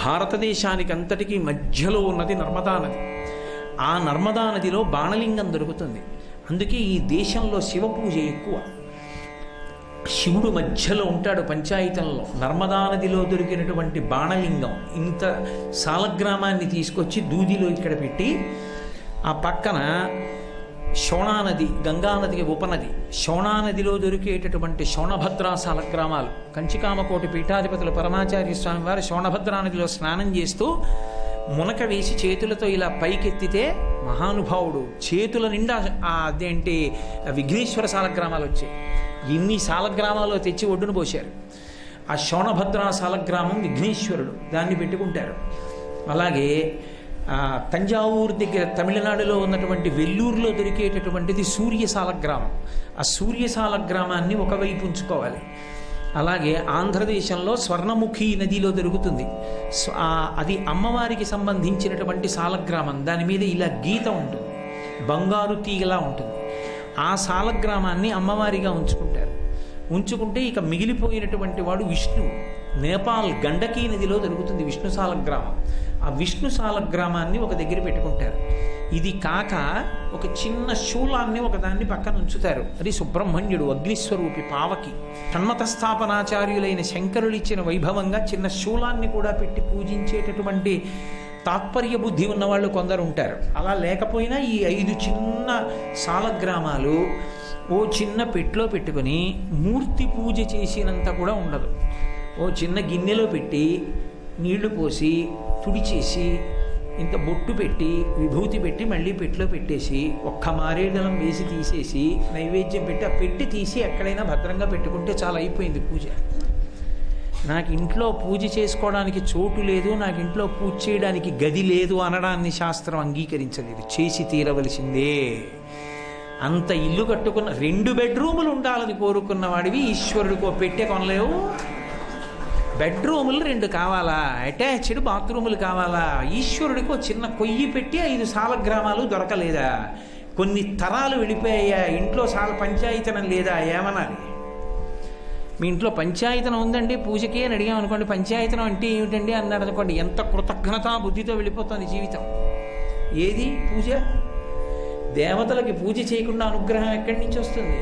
భారతదేశానికి అంతటికీ మధ్యలో ఉన్నది నర్మదా నది. ఆ నర్మదా నదిలో బాణలింగం దొరుకుతుంది. అందుకే ఈ దేశంలో శివ పూజ ఎక్కువ. శివుడు మధ్యలో ఉంటాడు పంచాయతంలో. నర్మదా నదిలో దొరికినటువంటి బాణలింగం ఇంత సాలగ్రామాన్ని తీసుకొచ్చి దూదిలో ఇక్కడ పెట్టి, ఆ పక్కన శోణానది, గంగానదికి ఉపనది, శోణానదిలో దొరికేటటువంటి శోణభద్రా సాలగ్రామాలు. కంచికామకోటి పీఠాధిపతులు పరమాచార్య స్వామి వారు శోణభద్రా నదిలో స్నానం చేస్తూ మునక వేసి చేతులతో ఇలా పైకెత్తితే మహానుభావుడు చేతుల నిండా అదేంటి విఘ్నేశ్వర సాలగ్రామాలు వచ్చాయి. ఇన్ని సాలగ్రామాలు తెచ్చి ఒడ్డును పోశారు. ఆ శోణభద్రా సాలగ్రామం విఘ్నేశ్వరుడు, దాన్ని పెట్టుకుంటారు. అలాగే తంజావూరు దగ్గర తమిళనాడులో ఉన్నటువంటి వెల్లూరులో దొరికేటటువంటిది సూర్య సాలగ్రామం. ఆ సూర్య సాలగ్రామాన్ని ఒకవైపు ఉంచుకోవాలి. అలాగే ఆంధ్రదేశంలో స్వర్ణముఖి నదిలో దొరుకుతుంది. అది అమ్మవారికి సంబంధించినటువంటి సాలగ్రామం. దాని మీద ఇలా గీత ఉంటుంది, బంగారు తీగలా ఉంటుంది. ఆ సాలగ్రామాన్ని అమ్మవారిగా ఉంచుకుంటారు. ఉంచుకుంటే ఇక మిగిలిపోయినటువంటి వాడు విష్ణువు. నేపాల్ గండకీ నదిలో దొరుకుతుంది విష్ణు సాలగ్రామం. ఆ విష్ణు సాలగ్రామాన్ని ఒక దగ్గర పెట్టుకుంటారు. ఇది కాక ఒక చిన్న శూలాన్ని ఒకదాన్ని పక్కన ఉంచుతారు. అది సుబ్రహ్మణ్యుడు అగ్నిస్వరూపి పావకి. షణ్మత స్థాపనాచార్యులైన శంకరులు ఇచ్చిన వైభవంగా చిన్న శూలాన్ని కూడా పెట్టి పూజించేటటువంటి తాత్పర్య బుద్ధి ఉన్నవాళ్ళు కొందరు ఉంటారు. అలా లేకపోయినా ఈ 5 చిన్న సాలగ్రామాలు ఓ చిన్న పెట్టులో పెట్టుకొని మూర్తి పూజ చేసినంత కూడా ఉండదు. ఓ చిన్న గిన్నెలో పెట్టి నీళ్లు పోసి తుడిచేసి ఇంత బొట్టు పెట్టి విభూతి పెట్టి మళ్ళీ పెట్టిలో పెట్టేసి ఒక్క మారేడలం వేసి తీసేసి నైవేద్యం పెట్టి ఆ పెట్టి తీసి ఎక్కడైనా భద్రంగా పెట్టుకుంటే చాలా అయిపోయింది పూజ. నాకు ఇంట్లో పూజ చేసుకోవడానికి చోటు లేదు, నాకు ఇంట్లో పూజ చేయడానికి గది లేదు అనడాన్ని శాస్త్రం అంగీకరించలేదు. చేసి తీరవలసిందే. అంత ఇల్లు కట్టుకున్న 2 బెడ్రూములు ఉండాలని కోరుకున్న వాడివి ఈశ్వరుడికో పెట్టే కొనలేవు. బెడ్రూములు 2 కావాలా, అటాచ్డ్ బాత్రూములు కావాలా? ఈశ్వరుడికో చిన్న కొయ్యి పెట్టి 5 సాలగ్రామాలు దొరకలేదా? కొన్ని తరాలు వెళ్ళిపోయాయా? ఇంట్లో పంచాయతనం లేదా? ఏమనాలి? మీ ఇంట్లో పంచాయతనం ఉందండి పూజకి అని అడిగామనుకోండి, పంచాయతనం అంటే ఏమిటండి అన్నాడు అనుకోండి, ఎంత కృతజ్ఞతా బుద్ధితో వెళ్ళిపోతుంది జీవితం. ఏది పూజ? దేవతలకి పూజ చేయకుండా అనుగ్రహం ఎక్కడి నుంచి వస్తుంది?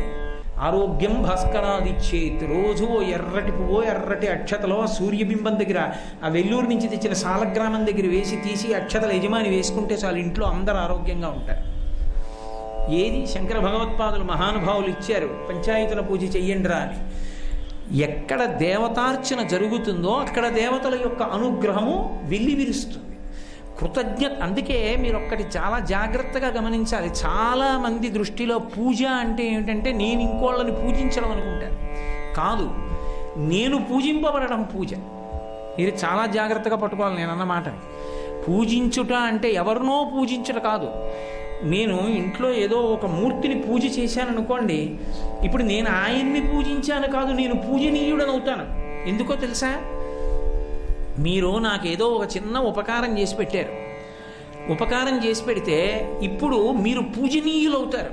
ఆరోగ్యం భాస్కరాదిచ్చేత్. రోజు ఓ ఎర్రటి పువ్వో ఎర్రటి అక్షతలో సూర్యబింబం దగ్గర ఆ వెల్లూరు నుంచి తెచ్చిన సాలగ్రామం దగ్గర వేసి తీసి అక్షతల యజమాని వేసుకుంటే చాలు, ఇంట్లో అందరూ ఆరోగ్యంగా ఉంటారు. ఏది? శంకర భగవత్పాదులు మహానుభావులు ఇచ్చారు పంచాయతన పూజ చెయ్యండిరా అని. ఎక్కడ దేవతార్చన జరుగుతుందో అక్కడ దేవతల యొక్క అనుగ్రహము వెల్లివిరుస్తుంది. కృతజ్ఞత. అందుకే మీరు ఒక్కటి చాలా జాగ్రత్తగా గమనించాలి. చాలామంది దృష్టిలో పూజ అంటే ఏమిటంటే నేను ఇంకోళ్ళని పూజించడం అనుకుంటారు. కాదు, నేను పూజింపబడడం పూజ. మీరు చాలా జాగ్రత్తగా పట్టుకోవాలి నేను అన్న మాటని. పూజించుట అంటే ఎవరినో పూజించుట కాదు. నేను ఇంట్లో ఏదో ఒక మూర్తిని పూజ చేశాను అనుకోండి, ఇప్పుడు నేను ఆయన్ని పూజించాను కాదు, నేను పూజనీయుడని అవుతాను. ఎందుకో తెలుసా? మీరు నాకేదో ఒక చిన్న ఉపకారం చేసి పెట్టారు. ఉపకారం చేసి పెడితే ఇప్పుడు మీరు పూజనీయులు అవుతారు.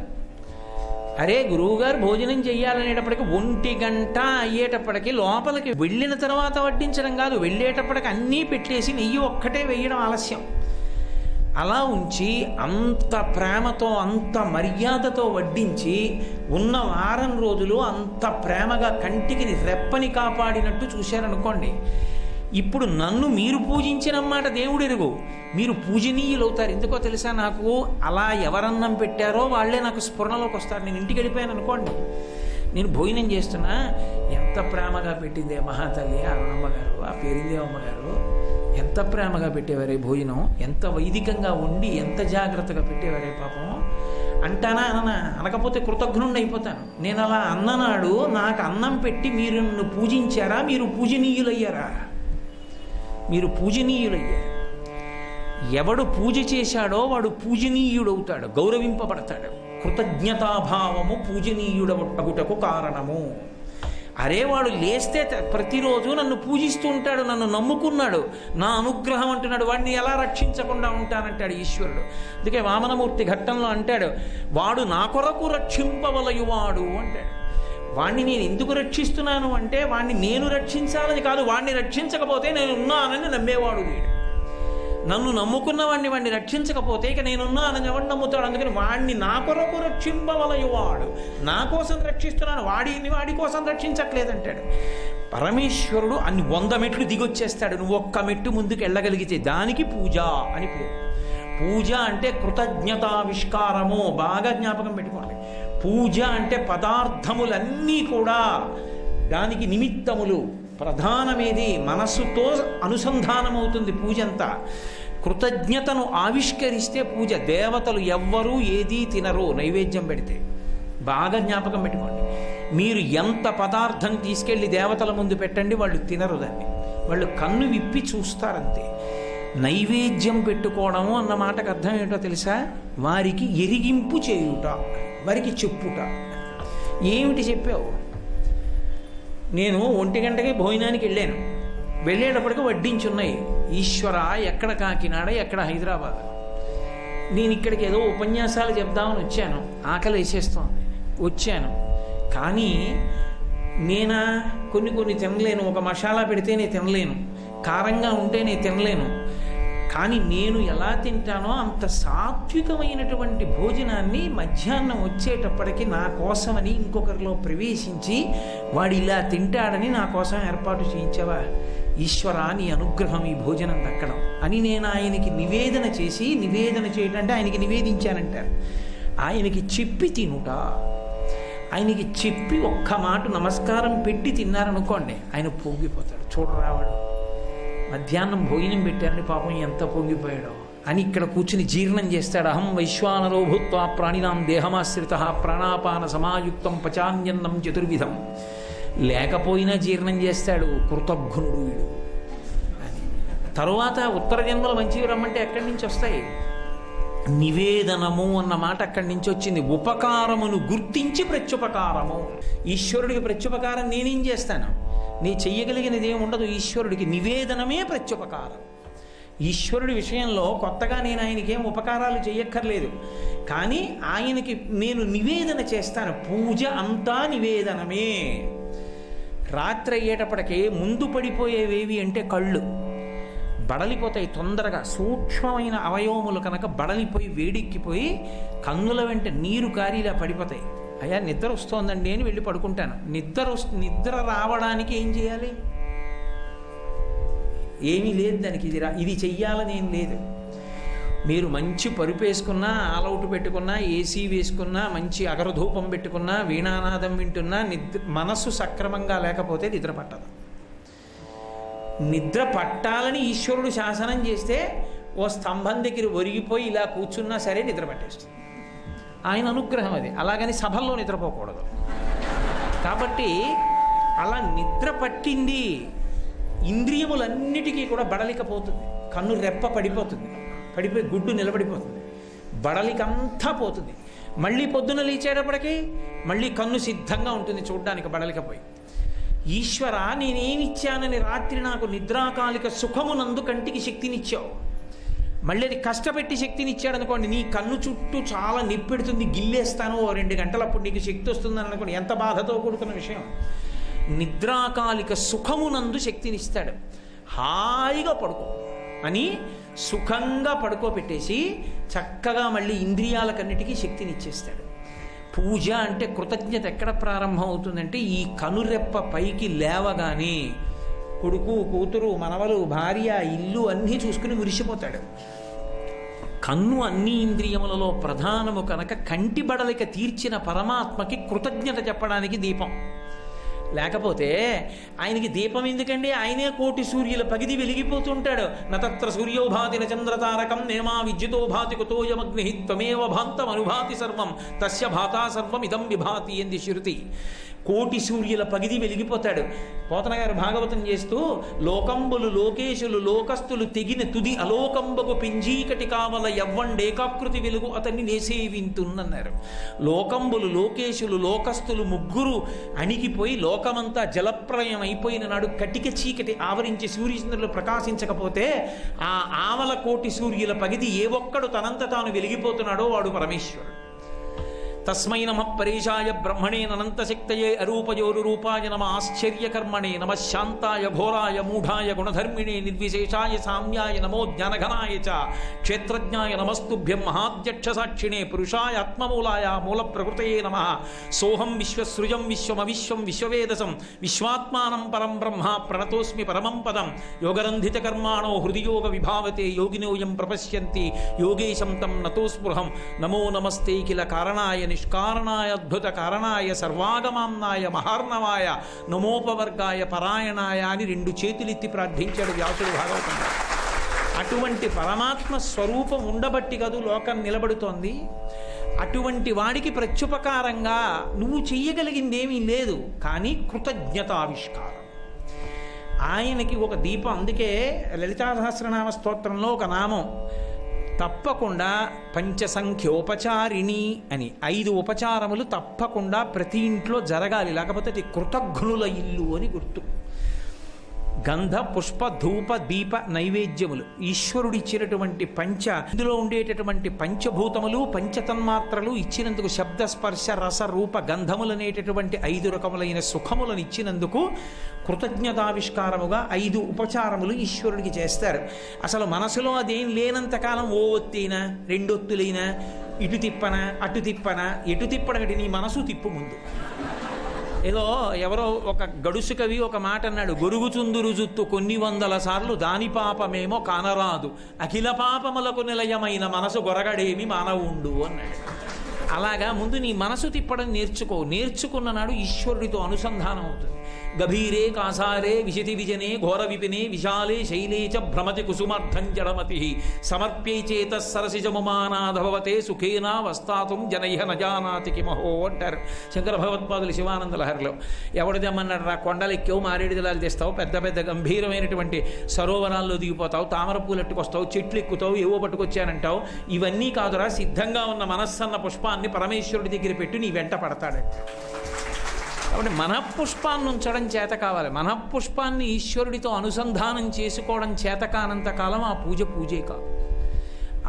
అరే గురువుగారు భోజనం చెయ్యాలనేటప్పటికి 1 గంట అయ్యేటప్పటికి లోపలికి వెళ్ళిన తర్వాత వడ్డించడం కాదు, వెళ్ళేటప్పటికి అన్నీ పెట్టేసి నెయ్యి ఒక్కటే వేయడం ఆలస్యం. అలా ఉంచి అంత ప్రేమతో అంత మర్యాదతో వడ్డించి ఉన్న వారం రోజులు అంత ప్రేమగా కంటికి రెప్పని కాపాడినట్టు చూశారనుకోండి, ఇప్పుడు నన్ను మీరు పూజించినమాట దేవుడు ఎరుగు, మీరు పూజనీయులు అవుతారు. ఎందుకో తెలుసా? నాకు అలా ఎవరన్నం పెట్టారో వాళ్ళే నాకు స్ఫురణలోకి వస్తారు. నేను ఇంటికి వెళ్ళిపోయాను అనుకోండి, నేను భోజనం చేస్తున్నా, ఎంత ప్రేమగా పెట్టిందే మహాతల్లి ఆ అరుణమ్మ గారు, ఆ పేరిందేవమ్మ గారు, ఎంత ప్రేమగా పెట్టేవారే భోజనం, ఎంత వైదికంగా ఉండి ఎంత జాగ్రత్తగా పెట్టేవారే పాపం అంటానా అననా? అనకపోతే కృతజ్ఞుణ్ణి అయిపోతాను. నేను అలా అన్ననాడు నాకు అన్నం పెట్టి మీరు నన్ను పూజించారా? మీరు పూజనీయులయ్యారా? మీరు పూజనీయులయ్యారు. ఎవడు పూజ చేశాడో వాడు పూజనీయుడవుతాడు, గౌరవింపబడతాడు. కృతజ్ఞతాభావము పూజనీయుడగుటకు కారణము. అరే వాడు లేస్తే ప్రతిరోజు నన్ను పూజిస్తూ ఉంటాడు, నన్ను నమ్ముకున్నాడు, నా అనుగ్రహం అంటున్నాడు, వాడిని ఎలా రక్షించకుండా ఉంటానంటాడు ఈశ్వరుడు. అందుకే వామనమూర్తి ఘట్టంలో అంటాడు, వాడు నా కొరకు రక్షింపవలయువాడు అంటాడు. వాణ్ణి నేను ఎందుకు రక్షిస్తున్నాను అంటే వాణ్ణి నేను రక్షించాలని కాదు, వాణ్ణి రక్షించకపోతే నేను ఉన్నానని నమ్మేవాడు వీడు. నన్ను నమ్ముకున్న వాణ్ణి రక్షించకపోతే ఇక నేనున్నానని ఎవడు నమ్ముతాడు? అందుకని వాణ్ణి నా కొరకు రక్షింపవలయువాడు, నా కోసం రక్షిస్తున్నాను, వాడి కోసం రక్షించట్లేదంటాడు. పరమేశ్వరుడు అన్ని 100 మెట్లు దిగొచ్చేస్తాడు. నువ్వు ఒక్క మెట్టు ముందుకు వెళ్ళగలిగితే దానికి పూజ అని పేరు. పూజ అంటే కృతజ్ఞతావిష్కారము. బాగా జ్ఞాపకం పెట్టుకోండి. పూజ అంటే పదార్థములన్నీ కూడా దానికి నిమిత్తములు. ప్రధానమేది మనస్సుతో అనుసంధానమవుతుంది పూజ అంతా. కృతజ్ఞతను ఆవిష్కరిస్తే పూజ. దేవతలు ఎవ్వరూ ఏదీ తినరు నైవేద్యం పెడితే. బాగా జ్ఞాపకం పెట్టుకోండి. మీరు ఎంత పదార్థం తీసుకెళ్ళి దేవతల ముందు పెట్టండి, వాళ్ళు తినరు దాన్ని. వాళ్ళు కన్ను విప్పి చూస్తారంతే. నైవేద్యం పెట్టుకోవడము అన్న మాటకు అర్థం ఏంటో తెలుసా? వారికి ఎరిగింపు చేయుట, వారికి చెప్పుట. ఏమిటి చెప్పావు? నేను 1 గంటకి భోజనానికి వెళ్ళాను. వెళ్ళేటప్పటికి వడ్డించున్నాయి. ఈశ్వర, ఎక్కడ కాకినాడ, ఎక్కడ హైదరాబాద్. నేను ఇక్కడికి ఏదో ఉపన్యాసాలు చెప్దామని వచ్చాను. ఆకలి వేసేస్తోంది. వచ్చాను. కానీ కొన్ని తినలేను. ఒక మసాలా పెడితే నేను తినలేను, కారంగా ఉంటే నేను తినలేను. కానీ నేను ఎలా తింటానో అంత సాత్వికమైనటువంటి భోజనాన్ని మధ్యాహ్నం వచ్చేటప్పటికి నా కోసమని ఇంకొకరిలో ప్రవేశించి వాడు ఇలా తింటాడని నా కోసం ఏర్పాటు చేయించావా? ఈశ్వర, నీ అనుగ్రహం ఈ భోజనం దక్కడం అని నేను ఆయనకి నివేదన చేయటంటే ఆయనకి నివేదించానంటారు. ఆయనకి చెప్పి తినుట. ఆయనకి చెప్పి ఒక్క మాట నమస్కారం పెట్టి తిన్నారనుకోండి, ఆయన పొంగిపోతాడు. చూడరావాడు, మధ్యాహ్నం భోజనం పెట్టారని పాపం ఎంత పొంగిపోయాడో అని ఇక్కడ కూర్చుని జీర్ణం చేస్తాడు. అహం వైశ్వానరో భూత్వా ప్రాణినాం దేహమాశ్రిత ప్రాణాపాన సమాయుక్తం పచాన్యన్నం చతుర్విధం. లేకపోయినా జీర్ణం చేస్తాడు. కృతజ్ఞుడు వీడు అని. తరువాత ఉత్తర జన్మలు మంచివి రమ్మంటే ఎక్కడి నుంచి వస్తాయి? నివేదనము అన్న మాట అక్కడి నుంచి వచ్చింది. ఉపకారమును గుర్తించి ప్రత్యుపకారము. ఈశ్వరుడికి ప్రత్యుపకారం నేనేం చేస్తాను? నీ చెయ్యగలిగినది ఏమి ఉండదు. ఈశ్వరుడికి నివేదనమే ప్రత్యుపకారం. ఈశ్వరుడి విషయంలో కొత్తగా నేను ఆయనకి ఏం ఉపకారాలు చెయ్యక్కర్లేదు. కానీ ఆయనకి నేను నివేదన చేస్తాను. పూజ అంతా నివేదనమే. రాత్రి అయ్యేటప్పటికే ముందు పడిపోయేవేవి అంటే కళ్ళు బడలిపోతాయి తొందరగా. సూక్ష్మమైన అవయవములు కనుక బడలిపోయి వేడెక్కిపోయి కన్నుల వెంట నీరు కారిలా పడిపోతాయి. అయ్యా నిద్ర వస్తోందండి అని వెళ్ళి పడుకుంటాను. నిద్ర రావడానికి ఏం చేయాలి? ఏమీ లేదు దానికి. ఇది చెయ్యాలని ఏం లేదు. మీరు మంచి పరుపు వేసుకున్నా, ఆలౌట్ పెట్టుకున్నా, ఏసీ వేసుకున్నా, మంచి అగరధూపం పెట్టుకున్నా, వీణానాదం వింటున్నా, మనస్సు సక్రమంగా లేకపోతే నిద్ర పట్టదు. నిద్ర పట్టాలని ఈశ్వరుడు శాసనం చేస్తే ఓ స్తంభం దగ్గర ఒరిగిపోయి ఇలా కూర్చున్నా సరే నిద్ర పట్టేస్తుంది. ఆయన అనుగ్రహం అది. అలాగని సభల్లో నిద్రపోకూడదు. కాబట్టి అలా నిద్ర పట్టింది. ఇంద్రియములన్నిటికీ కూడా బడలికపోతుంది. కన్ను రెప్ప పడిపోతుంది, పడిపోయి గుడ్డు నిలబడిపోతుంది, బడలికంతా పోతుంది. మళ్ళీ పొద్దున లేచేటప్పటికీ మళ్ళీ కన్ను సిద్ధంగా ఉంటుంది చూడ్డానికి బడలికపోయి. ఈశ్వర, నేనేమిచ్చానని రాత్రి నాకు నిద్రాకాలిక సుఖమునందు కంటికి శక్తినిచ్చావు. మళ్ళీ అది కష్టపెట్టి శక్తినిచ్చాడు అనుకోండి, నీ కన్ను చుట్టూ చాలా నిప్పెడుతుంది, గిల్లేస్తాను 2 గంటలప్పుడు నీకు శక్తి వస్తుందని అనుకోండి. ఎంత బాధతో కూడుకున్న విషయం. నిద్రాకాలిక సుఖమునందు శక్తినిస్తాడు. హాయిగా పడుకో అని సుఖంగా పడుకోబెట్టేసి చక్కగా మళ్ళీ ఇంద్రియాలకన్నిటికీ శక్తినిచ్చేస్తాడు. పూజ అంటే కృతజ్ఞత ఎక్కడ ప్రారంభం అవుతుందంటే ఈ కనురెప్ప పైకి లేవగానే కొడుకు, కూతురు, మనవలు, భార్య, ఇల్లు అన్నీ చూసుకుని మురిసిపోతాడు. కన్ను అన్ని ఇంద్రియములలో ప్రధానము కనుక కంటి బడలిక తీర్చిన పరమాత్మకి కృతజ్ఞత చెప్పడానికి దీపం. లేకపోతే ఆయనకి దీపం ఎందుకండి? ఆయనే కోటి సూర్యుల పగిది వెలిగిపోతుంటాడు. నతత్ర సూర్యోభాతి చంద్రతారకం నేమా విద్యుతో భాతి కుతోయమగ్ని త్వమేవ భాంతం అనుభాతి సర్వం తస్య భాతా సర్వం ఇదం విభాతి ఎంది శృతి. కోటి సూర్యుల పగిది వెలిగిపోతాడు. పోతన గారు భాగవతం చేస్తూ లోకంబులు లోకేశులు లోకస్తులు తెగిన తుది అలోకంబకు పింజీకటి కావల ఎవ్వండేకాకృతి వెలుగు అతన్ని నేసేవింతున్నన్నారు. లోకంబులు లోకేశులు లోకస్తులు ముగ్గురు అణిగిపోయి లోకమంతా జలప్రలయం అయిపోయిన నాడు కటిక చీకటి ఆవరించి సూర్యచంద్రులు ప్రకాశించకపోతే ఆ ఆవల కోటి సూర్యుల పగిది ఏ ఒక్కడు తనంత తాను వెలిగిపోతున్నాడో వాడు పరమేశ్వరుడు. తస్మై నమః పరేశాయ బ్రహ్మణే అనంతశక్తయే అరూపయోరురూపాయ నమ ఆశ్చర్యకర్మణే నమ శాంతాయ ఘోరాయ మూఢాయ గుణధర్మిణే నిర్విశేషాయ సామ్యాయ నమో జ్ఞానఘనాయ చ క్షేత్రజ్ఞాయ నమస్తుభ్యం మహాధ్యక్షసాక్షిణే పురుషాయ ఆత్మమూలాయ మూల ప్రకృతయే నమః సోహం విశ్వసృజం విశ్వమవిశ్వం విశ్వవేదసం విశ్వాత్మానం పరం బ్రహ్మ ప్రణతోస్మి పరమం పదం యోగరంధిత కర్మాణో హృదియోగ విభావతే యోగినోయం ప్రపశ్యంతి యోగేశం తం నతోస్పృహం నమో నమస్తే కిల కారణాయ నిష్కారణాయ అద్భుత కారణాయ సర్వాగమాంనాయ మహార్ణవాయ నమోపవర్గాయ పరాయణాయ అని 2 చేతులెత్తి ప్రార్థించాడు వ్యాసుడు భాగవతంలో. అటువంటి పరమాత్మ స్వరూపం ఉండబట్టి కదూ లోకం నిలబడుతోంది. అటువంటి వాడికి ప్రత్యుపకారంగా నువ్వు చెయ్యగలిగిందేమీ లేదు, కానీ కృతజ్ఞతావిష్కారం. ఆయనకి ఒక దీపం. అందుకే లలితా సహస్రనామ స్తోత్రంలో ఒక నామం తప్పకుండా పంచసంఖ్యోపచారిణి అని 5 ఉపచారములు తప్పకుండా ప్రతి ఇంట్లో జరగాలి, లేకపోతే అది కృతఘ్నుల ఇల్లు అని గుర్తు. గంధ పుష్ప ధూప దీప నైవేద్యములు ఈశ్వరుడిచ్చినటువంటి ఇందులో ఉండేటటువంటి పంచభూతములు పంచతన్మాత్రలు ఇచ్చినందుకు శబ్ద స్పర్శ రస రూప గంధములు అనేటటువంటి 5 రకములైన సుఖములను ఇచ్చినందుకు కృతజ్ఞతావిష్కారముగా 5 ఉపచారములు ఈశ్వరుడికి చేస్తారు. అసలు మనసులో అదేం లేనంతకాలం ఓ ఒత్తైనా 2 ఒత్తులైనా ఇటు తిప్పనా అటు తిప్పనా ఎటు తిప్పడగటి నీ మనసు తిప్పు ముందు. ఏదో ఎవరో ఒక గడుసు కవి ఒక మాట అన్నాడు, గొరుగుచుందురు జుత్తు కొన్ని వందల సార్లు దాని పాపమేమో కానరాదు, అఖిల పాపములకు నిలయమైన మనసు గొరగడేమి మానవుండు అన్నాడు. అలాగా ముందు నీ మనసు తిప్పడం నేర్చుకున్న నాడు ఈశ్వరుడితో అనుసంధానం అవుతుంది. గభీరే కాసారే విశతి విజనే ఘోర విపినే విశాలే శైలే చ భ్రమతి కుసుమార్థం జడమతి సమర్ప్యై చేత సరసిజముమానాధభవతే సుఖేనా వస్తాతుం జనైహ నజానాతి కిమహో అంటారు శంకర భగవత్పాదులు శివానంద లహరిలో. ఎవడిదమ్మన్నాడు రా, కొండలు ఎక్కావు, మారేడు జలాలు తెస్తావు, పెద్ద పెద్ద గంభీరమైనటువంటి సరోవరాల్లో దిగిపోతావు, తామర పూలు ఎట్టుకొస్తావు, చెట్లు ఎక్కుతావు, ఏవో పట్టుకొచ్చానంటావు. ఇవన్నీ కాదురా, సిద్ధంగా ఉన్న మనస్సన్న పుష్పాన్ని పరమేశ్వరుడి దగ్గర పెట్టి నీ వెంట పడతాడంట. కాబట్టి మనఃపుష్పాన్ని ఉంచడం చేత కావాలి. మనఃపుష్పాన్ని ఈశ్వరుడితో అనుసంధానం చేసుకోవడం చేత కానంత కాలం ఆ పూజే కాదు.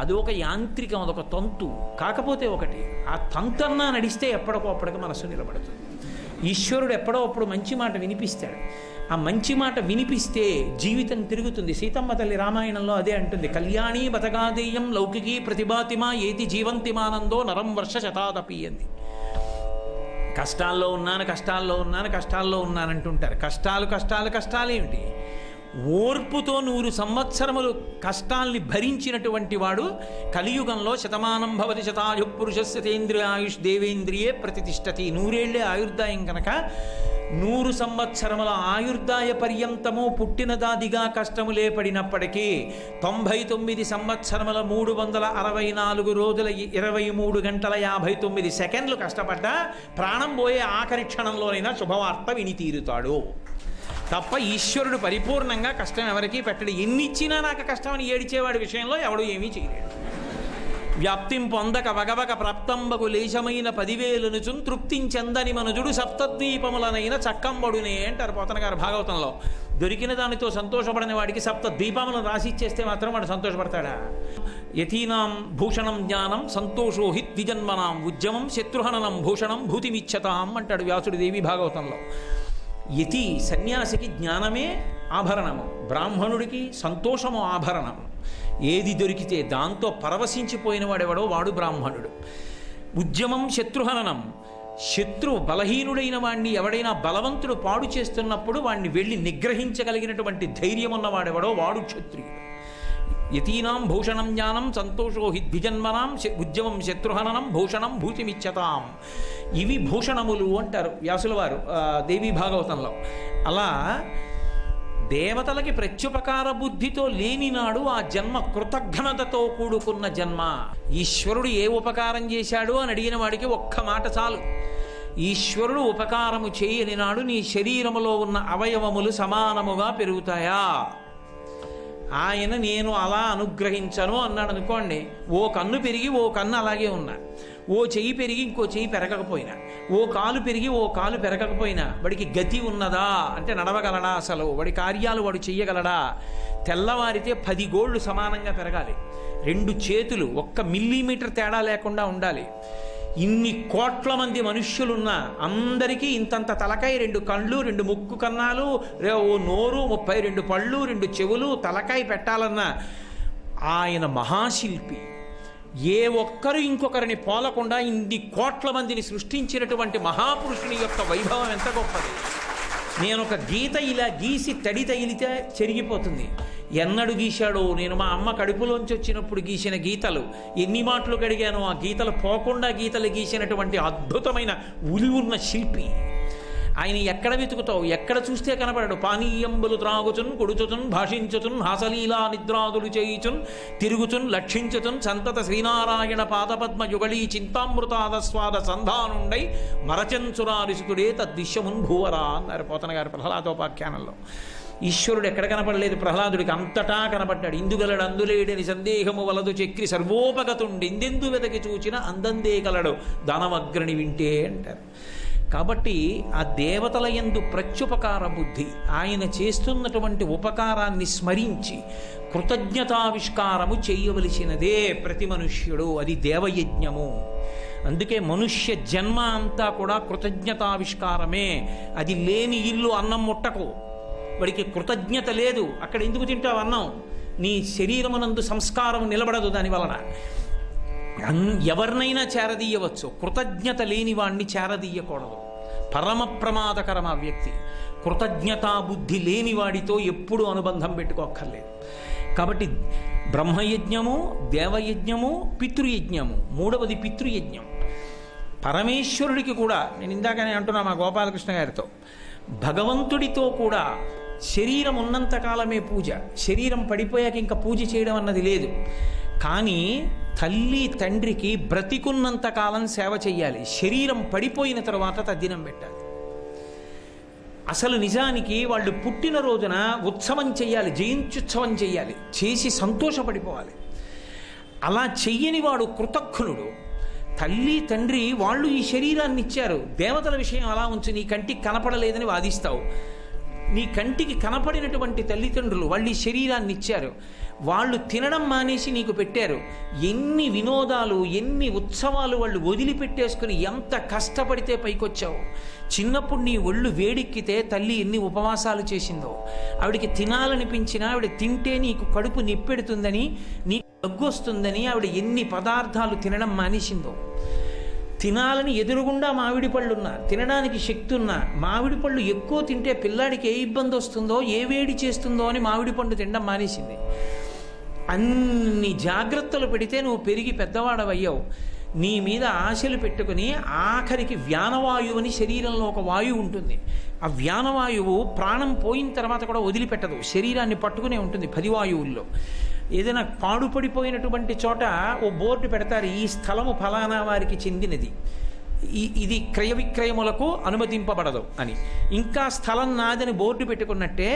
అది ఒక యాంత్రికం, అదొక తంతు. కాకపోతే ఒకటి, ఆ తంతన్నా నడిస్తే ఎప్పటికో మనసు నిలబడుతుంది. ఈశ్వరుడు ఎప్పుడో అప్పుడు మంచి మాట వినిపిస్తాడు. ఆ మంచి మాట వినిపిస్తే జీవితం తిరుగుతుంది. సీతమ్మ తల్లి రామాయణంలో అదే అంటుంది, కళ్యాణీ బతగాదేయం లౌకికీ ప్రతిభాతిమా ఏతి జీవంతిమానందో నరం వర్ష శతాదపి అంది. కష్టాల్లో ఉన్నానంటుంటారు. కష్టాలు ఏమిటి? ఓర్పుతో 100 సంవత్సరములు కష్టాల్ని భరించినటువంటి వాడు కలియుగంలో శతమానం భవతి శతాయు పురుషస్యతేంద్రియ ఆయుష్ దేవేంద్రియే ప్రతిష్టతి. 100 ఏళ్లే ఆయుర్దాయం కనుక 100 సంవత్సరముల ఆయుర్దాయ పర్యంతము పుట్టినదాదిగా కష్టములే పడినప్పటికీ 99 సంవత్సరముల 364 రోజుల 23 గంటల 59 సెకండ్లు కష్టపడ్డా ప్రాణం పోయే ఆఖరి క్షణంలోనైనా శుభవార్త విని తీరుతాడు తప్ప ఈశ్వరుడు పరిపూర్ణంగా కష్టం ఎవరికీ పెట్టడు. ఎన్ని ఇచ్చినా నాకు కష్టమని ఏడిచేవాడి విషయంలో ఎవడు ఏమీ చేయలేడు. వ్యాప్తిం పొందక వగవక ప్రాప్తంబకు లేశమైన 10,000 తృప్తించెందని మనుజుడు సప్తద్వీపములనైన చక్కంబడునే అంటారు పోతన గారు భాగవతంలో. దొరికిన దానితో సంతోషపడని వాడికి 7 ద్వీపములను రాసిచ్చేస్తే మాత్రం వాడు సంతోషపడతాడా? యతీనాం భూషణం జ్ఞానం సంతోషో హి ద్విజన్మనాం ఉద్యమం శత్రుహననం భూషణం భూతిమిచ్చతాం అంటాడు వ్యాసుడు దేవి భాగవతంలో. యతి సన్యాసికి జ్ఞానమే ఆభరణము, బ్రాహ్మణుడికి సంతోషము ఆభరణము. ఏది దొరికితే దాంతో పరవశించిపోయిన వాడెవడో వాడు బ్రాహ్మణుడు. ఉద్యమం శత్రుహననం, శత్రువు బలహీనుడైన వాడిని ఎవడైనా బలవంతుడు పాడు చేస్తున్నప్పుడు వాడిని వెళ్ళి నిగ్రహించగలిగినటువంటి ధైర్యం ఉన్నవాడెవడో వాడు క్షత్రియుడు. యతీనాం భూషణం జ్ఞానం సంతోషో హి ద్విజన్మనాం ఉద్యమం శత్రుహననం భూషణం భూతిమిచ్చతాం. ఇవి భూషణములు అంటారు వ్యాసుల వారు దేవీ భాగవతంలో. అలా దేవతలకి ప్రత్యుపకార బుద్ధితో లేనినాడు ఆ జన్మ కృతజ్ఞతతో కూడుకున్న జన్మ. ఈశ్వరుడు ఏ ఉపకారం చేశాడు అని అడిగిన వాడికి ఒక్క మాట చాలు. ఈశ్వరుడు ఉపకారము చేయని నాడు నీ శరీరములో ఉన్న అవయవములు సమానముగా పెరుగుతాయా? ఆయన నేను అలా అనుగ్రహించను అన్నాడు అనుకోండి, ఓ కన్ను పెరిగి ఓ కన్ను అలాగే ఉన్నా, ఓ చెయ్యి పెరిగి ఇంకో చెయ్యి పెరగకపోయినా, ఓ కాలు పెరిగి ఓ కాలు పెరగకపోయినా వాడికి గతి ఉన్నదా అంటే నడవగలడా? అసలు వాడి కార్యాలు వాడు చెయ్యగలడా? తెల్లవారితే 10 గోళ్ళు సమానంగా పెరగాలి, 2 చేతులు 1 మిల్లీమీటర్ తేడా లేకుండా ఉండాలి, ఇన్ని కోట్ల మంది మనుష్యులున్నా అందరికీ ఇంతంత తలకాయ, 2 కళ్ళు, 2 ముక్కు కన్నాలు, ఓ నోరు, 32 పళ్ళు, 2 చెవులు, తలకాయ పెట్టాలన్నా ఆయన మహాశిల్పి. ఏ ఒక్కరు ఇంకొకరిని పోలకుండా ఇన్ని కోట్ల మందిని సృష్టించినటువంటి మహాపురుషుని యొక్క వైభవం ఎంత గొప్పది. నేను ఒక గీత ఇలా గీసి తడి తగిలితే చెరిగిపోతుంది. ఎన్నడు గీశాడో, నేను మా అమ్మ కడుపులోంచి వచ్చినప్పుడు గీసిన గీతలు ఎన్ని మాటలు కడిగానో, ఆ గీతలు పోకుండా గీతలు గీసినటువంటి అద్భుతమైన ఉలి ఉన్న శిల్పి. ఆయన ఎక్కడ వెతుకుతావు, ఎక్కడ చూస్తే కనపడడు. పానీయంబులు త్రాగుచున్, కొడుచుచున్, భాషించుచున్, హాసలీలా నిద్రాదులు చేయుచున్, తిరుగుచున్, లక్షించుచున్, సంతత శ్రీనారాయణ పాదపద్మ యుగళీ చింతామృతాదస్వాద సంధానుండై మరచంచురారిసుతుడే తద్దిశ్యమున్ భూవరా అన్నారు పోతన గారు ప్రహ్లాదోపాఖ్యానంలో. ఈశ్వరుడు ఎక్కడ కనపడలేదు, ప్రహ్లాదుడికి అంతటా కనపడ్డాడు. ఇందుగలడు అందులేడని సందేహము వలదు చక్రి సర్వోపగతుండి ఇందెందు వెదకి చూచిన అందందే కలడు దానవగ్రణి వింటే అంటారు. కాబట్టి ఆ దేవతల యందు ప్రత్యుపకార బుద్ధి, ఆయన చేస్తున్నటువంటి ఉపకారాన్ని స్మరించి కృతజ్ఞతావిష్కారము చేయవలసినదే ప్రతి మనుష్యుడు. అది దేవయజ్ఞము. అందుకే మనుష్య జన్మ అంతా కూడా కృతజ్ఞతావిష్కారమే. అది లేని ఇల్లు అన్నం ముట్టకు, వాడికి కృతజ్ఞత లేదు, అక్కడ ఎందుకు తింటావు అన్నం? నీ శరీరమునందు సంస్కారం నిలబడదు దానివలన. ఎవరినైనా చేరదీయవచ్చు, కృతజ్ఞత లేని వాణ్ణి చేరదీయకూడదు. పరమ ప్రమాదకరం ఆ వ్యక్తి. కృతజ్ఞతా బుద్ధి లేని వాడితో ఎప్పుడూ అనుబంధం పెట్టుకోక్కర్లేదు. కాబట్టి బ్రహ్మయజ్ఞము, దేవయజ్ఞము, పితృయజ్ఞము. 3వది పితృయజ్ఞం. పరమేశ్వరుడికి కూడా నేను ఇందాకనే అంటున్నా మా గోపాలకృష్ణ గారితో, భగవంతుడితో కూడా శరీరం ఉన్నంతకాలమే పూజ, శరీరం పడిపోయాక ఇంకా పూజ చేయడం అన్నది లేదు. కానీ తల్లి తండ్రికి బ్రతికున్నంతకాలం సేవ చెయ్యాలి, శరీరం పడిపోయిన తర్వాత తద్దినం పెట్టాలి. అసలు నిజానికి వాళ్ళు పుట్టినరోజున ఉత్సవం చెయ్యాలి, జయంత్యుత్సవం చెయ్యాలి, చేసి సంతోషపడిపోవాలి. అలా చెయ్యని వాడు కృతజ్ఞుడు. తల్లి తండ్రి వాళ్ళు ఈ శరీరాన్ని ఇచ్చారు, దేవతల విషయం అలా ఉంచి నీ కంటికి కనపడలేదని వాదిస్తావు. నీ కంటికి కనపడినటువంటి తల్లిదండ్రులు వాళ్ళు ఈ శరీరాన్ని ఇచ్చారు, వాళ్ళు తినడం మానేసి నీకు పెట్టారు. ఎన్ని వినోదాలు, ఎన్ని ఉత్సవాలు వాళ్ళు వదిలిపెట్టేసుకుని ఎంత కష్టపడితే పైకొచ్చావు. చిన్నప్పుడు నీ ఒళ్ళు వేడెక్కితే తల్లి ఎన్ని ఉపవాసాలు చేసిందో, ఆవిడికి తినాలనిపించినా ఆవిడ తింటే నీకు కడుపు నిప్పెడుతుందని, నీకు దగ్గు వస్తుందని ఆవిడ ఎన్ని పదార్థాలు తినడం మానేసిందో. తినాలని ఎదురుగుండా మామిడి పళ్ళున్నా, తినడానికి శక్తి ఉన్నా, మామిడి పళ్ళు ఎక్కువ తింటే పిల్లాడికి ఏ ఇబ్బంది వస్తుందో, ఏ వేడి చేస్తుందో అని మామిడి పండు తినడం మానేసింది. అన్ని జాగ్రత్తలు పెడితే నువ్వు పెరిగి పెద్దవాడవయ్యావు. నీ మీద ఆశలు పెట్టుకుని ఆఖరికి వ్యానవాయువు అని శరీరంలో ఒక వాయువు ఉంటుంది. ఆ వ్యానవాయువు ప్రాణం పోయిన తర్వాత కూడా వదిలిపెట్టదు, శరీరాన్ని పట్టుకునే ఉంటుంది. 10 వాయువుల్లో ఏదైనా పాడుపడిపోయినటువంటి చోట ఓ బోర్డు పెడతారు, ఈ స్థలము ఫలానా వారికి చెందినది, ఇది క్రయ విక్రయములకు అనుమతింపబడదు అని. ఇంకా స్థలం నాదని బోర్డు పెట్టుకున్నట్టే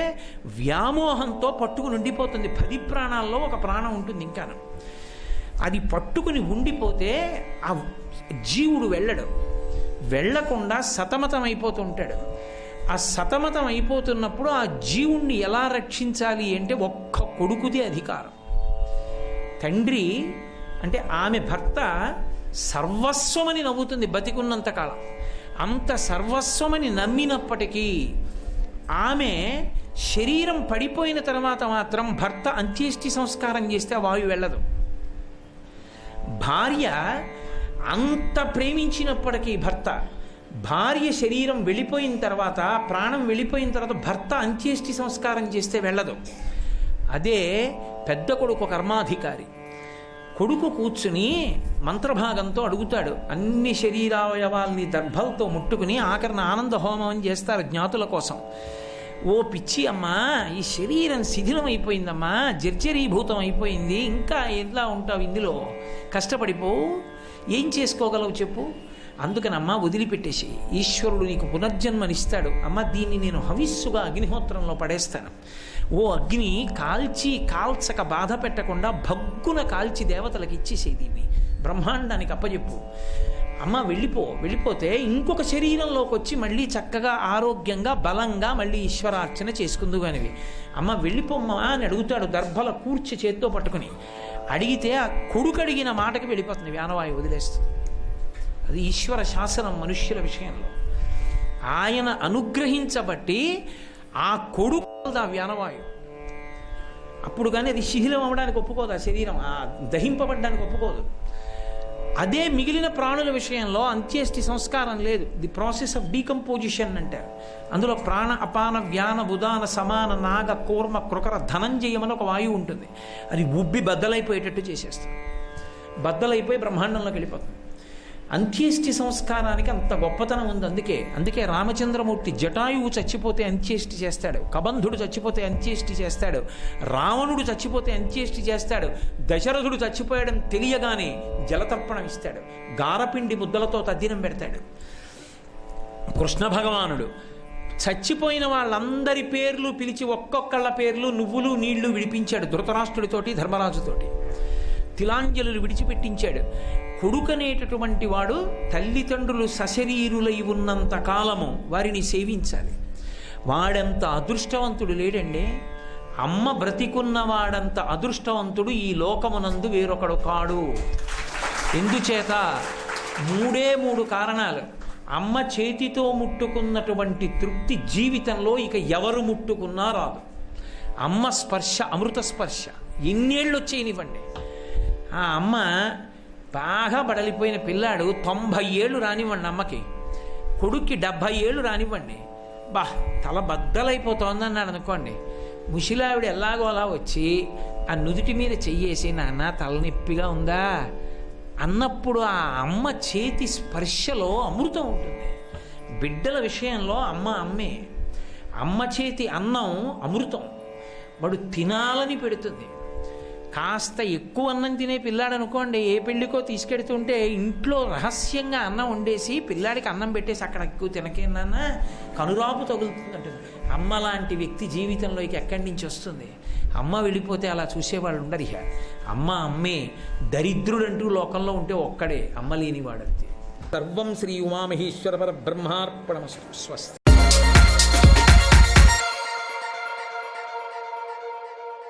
వ్యామోహంతో పట్టుకుని ఉండిపోతుంది. 10 ప్రాణాల్లో ఒక ప్రాణం ఉంటుంది. ఇంకా అది పట్టుకుని ఉండిపోతే ఆ జీవుడు వెళ్ళకుండా సతమతం అయిపోతుంటాడు. ఆ సతమతం అయిపోతున్నప్పుడు ఆ జీవుణ్ణి ఎలా రక్షించాలి అంటే ఒక్క కొడుకుదే అధికారం. తండ్రి అంటే ఆమె భర్త సర్వస్వమని నవ్వుతుంది బతికున్నంతకాలం. అంత సర్వస్వమని నమ్మినప్పటికీ ఆమె శరీరం పడిపోయిన తర్వాత మాత్రం భర్త అంత్యేష్టి సంస్కారం చేస్తే ఆ వాయువు వెళ్ళదు. భార్య అంత ప్రేమించినప్పటికీ భార్య శరీరం వెళ్ళిపోయిన తర్వాత, ప్రాణం వెళ్ళిపోయిన తర్వాత భర్త అంత్యేష్టి సంస్కారం చేస్తే వెళ్ళదు. అదే పెద్ద కొడుకు కర్మాధికారి. కొడుకు కూర్చుని మంత్రభాగంతో అడుగుతాడు. అన్ని శరీరావయవాల్ని దర్భలతో ముట్టుకుని ఆఖరిన ఆనంద హోమం అని చేస్తారు జ్ఞాతుల కోసం. ఓ పిచ్చి అమ్మా, ఈ శరీరం శిథిలం అయిపోయిందమ్మా, జర్జరీభూతం అయిపోయింది, ఇంకా ఎలా ఉంటావు ఇందులో, కష్టపడిపోవు, ఏం చేసుకోగలవు చెప్పు. అందుకనమ్మా వదిలిపెట్టేసి, ఈశ్వరుడు నీకు పునర్జన్మనిస్తాడు. అమ్మ దీన్ని నేను హవిస్సుగా అగ్నిహోత్రంలో పడేస్తాను. ఓ అగ్ని కాల్చక బాధ పెట్టకుండా భగ్గున కాల్చి దేవతలకు ఇచ్చేసేది, దీన్ని బ్రహ్మాండానికి అప్పచెప్పు. అమ్మ వెళ్ళిపోతే ఇంకొక శరీరంలోకి వచ్చి మళ్ళీ చక్కగా ఆరోగ్యంగా బలంగా మళ్ళీ ఈశ్వరార్చన చేసుకుందు కానివి. అమ్మ వెళ్ళిపోమ్మా అని అడుగుతాడు దర్భల కూర్చి చేత్తో పట్టుకుని. అడిగితే ఆ కొడుకు అడిగిన మాటకి వెళ్ళిపోతుంది, వ్యానవాయువు వదిలేస్తుంది. అది ఈశ్వర శాసనం మనుష్యుల విషయంలో. ఆయన అనుగ్రహించబట్టి ఆ కొడుకు ఆ వ్యానవాయు. అప్పుడు కానీ అది శిథిలం అవ్వడానికి ఒప్పుకోదు, ఆ శరీరం దహింపబడ్డానికి ఒప్పుకోదు. అదే మిగిలిన ప్రాణుల విషయంలో అంత్యేష్టి సంస్కారం లేదు. ది ప్రాసెస్ ఆఫ్ డీకంపోజిషన్ అంటారు. అందులో ప్రాణ అపాన వ్యాన ఉదాన సమాన నాగ కూర్మ కృకర ధనంజయమని ఒక వాయువు ఉంటుంది. అది ఉబ్బి బద్దలైపోయేటట్టు చేసేస్తుంది. బద్దలైపోయి బ్రహ్మాండంలోకి వెళ్ళిపోతుంది. అంత్యేష్టి సంస్కారానికి అంత గొప్పతనం ఉంది. అందుకే రామచంద్రమూర్తి జటాయువు చచ్చిపోతే అంత్యేష్టి చేస్తాడు, కబంధుడు చచ్చిపోతే అంత్యేష్టి చేస్తాడు, రావణుడు చచ్చిపోతే అంత్యేష్టి చేస్తాడు, దశరథుడు చచ్చిపోయడం తెలియగానే జలతర్పణం ఇస్తాడు, గారపిండి ముద్దలతో తద్దినం పెడతాడు. కృష్ణ భగవానుడు చచ్చిపోయిన వాళ్ళందరి పేర్లు పిలిచి ఒక్కొక్కళ్ళ పేర్లు నువ్వులు నీళ్లు విడిపించాడు. ధృతరాష్ట్రుడితోటి ధర్మరాజుతోటి తిలాంజలులు విడిచిపెట్టించాడు. కొడుకనేటటువంటి వాడు తల్లిదండ్రులు సశరీరులై ఉన్నంత కాలము వారిని సేవించాలి. వాడంత అదృష్టవంతుడు లేడండి. అమ్మ బ్రతికున్నవాడంత అదృష్టవంతుడు ఈ లోకమునందు వేరొకడు కాడు. ఎందుచేత? 3 కారణాలు. అమ్మ చేతితో ముట్టుకున్నటువంటి తృప్తి జీవితంలో ఇక ఎవరు ముట్టుకున్నా రాదు. అమ్మ స్పర్శ అమృత స్పర్శ. ఎన్నేళ్ళు వచ్చేయనివ్వండి, ఆ అమ్మ బాగా బడలిపోయిన పిల్లాడు 90 ఏళ్ళు రానివ్వండి, అమ్మకి కొడుక్కి 70 ఏళ్ళు రానివ్వండి, తల బద్దలైపోతోందన్నాడు అనుకోండి, ముసిలావిడ ఎలాగో అలా వచ్చి ఆ నుదుటి మీద చెయ్యేసి నాన్న తలనొప్పిగా ఉందా అన్నప్పుడు ఆ అమ్మ చేతి స్పర్శలో అమృతం ఉంటుంది. బిడ్డల విషయంలో అమ్మే. అమ్మ చేతి అన్నం అమృతం. వాడు తినాలని పెడుతుంది. కాస్త ఎక్కువ అన్నం తినే పిల్లాడు అనుకోండి, ఏ పెళ్ళికో తీసుకెడుతుంటే ఇంట్లో రహస్యంగా అన్నం వండేసి పిల్లాడికి అన్నం పెట్టేసి అక్కడ ఎక్కువ తినకేందన్నా కనురాపు తగులుతుందంటుంది. అమ్మ లాంటి వ్యక్తి జీవితంలోకి ఎక్కడి నుంచి వస్తుంది? అమ్మ వెళ్ళిపోతే అలా చూసేవాళ్ళు ఉండరు. ఇక అమ్మే. దరిద్రుడంటూ లోకంలో ఉంటే ఒక్కడే, అమ్మ లేనివాడంతే. సర్వం శ్రీ ఉమామహేశ్వర పరబ్రహ్మార్పణమస్తు. స్వస్తి.